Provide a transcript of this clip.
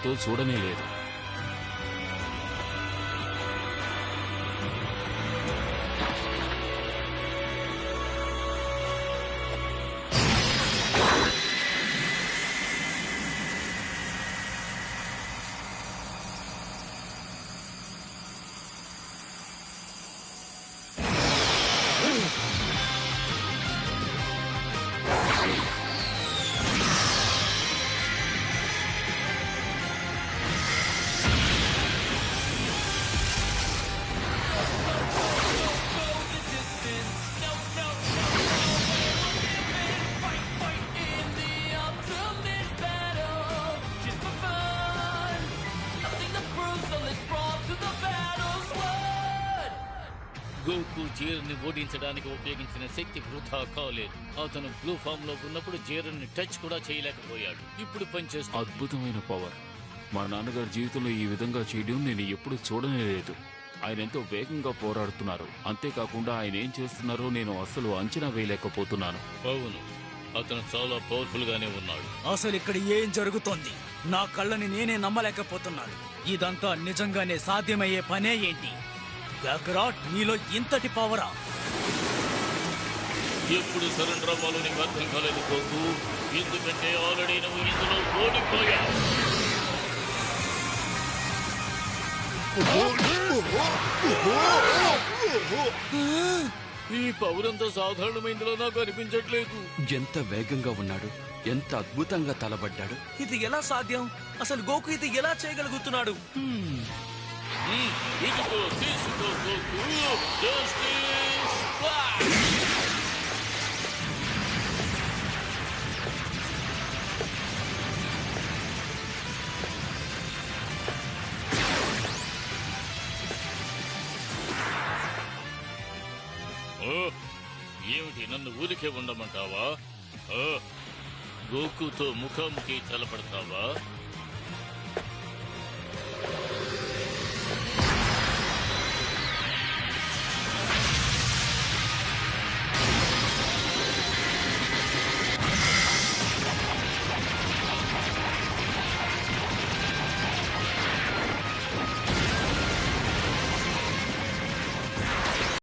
కళ్ళతో చూడనే లేదు. గోకు జీరన్ని ఓడించడానికి ఉపయోగించిన శక్తి వృధా కాలేదు. అతను బ్లూ ఫామ్ లో ఉన్నప్పుడు జీరన్ని టచ్ కూడా చేయలేకపోయాడు. ఇప్పుడు పనిచేస్తుంది. అద్భుతమైన పవర్. మా నాన్నగారి జీవితంలో ఈ విధంగా చేయడం నేను ఎప్పుడు చూడనే లేదు. ఆయన ఎంతో వేగంగా పోరాడుతున్నారు. అంతేకాకుండా ఆయన ఏం చేస్తున్నారో నేను అసలు అంచనా వేయలేకపోతున్నాను. అవును, అతను చాలా పవర్ఫుల్ గానే ఉన్నాడు. అసలు ఇక్కడ ఏం జరుగుతోంది? నా కళ్ళని నేనే నమ్మలేకపోతున్నాను. ఇదంతా నిజంగానే సాధ్యమయ్యే పనే ఏంటి? కాకరాట్, నీలో ఇంతటి పవరా? ఎప్పుడు సరెండర్ అవ్వాలో నీకు అర్థం కాలేదు గోకు. ఎందుకంటే ఆల్రెడీ నువ్వు ఇందులో ఓడిపోయావు. ఈ పవర్ అంతా సాధారణమైందిలో నాకు అనిపించట్లేదు. ఎంత వేగంగా ఉన్నాడు, ఎంత అద్భుతంగా తలబడ్డాడు. ఇది ఎలా సాధ్యం? అసలు గోకు ఇది ఎలా చేయగలుగుతున్నాడు? ఇదిగో తీసుకో గోకు. Justice flash! ఏమిటి, నన్ను ఊరికే ఉండమంటావా? గోకుతో ముఖాముఖి తలపడతావా?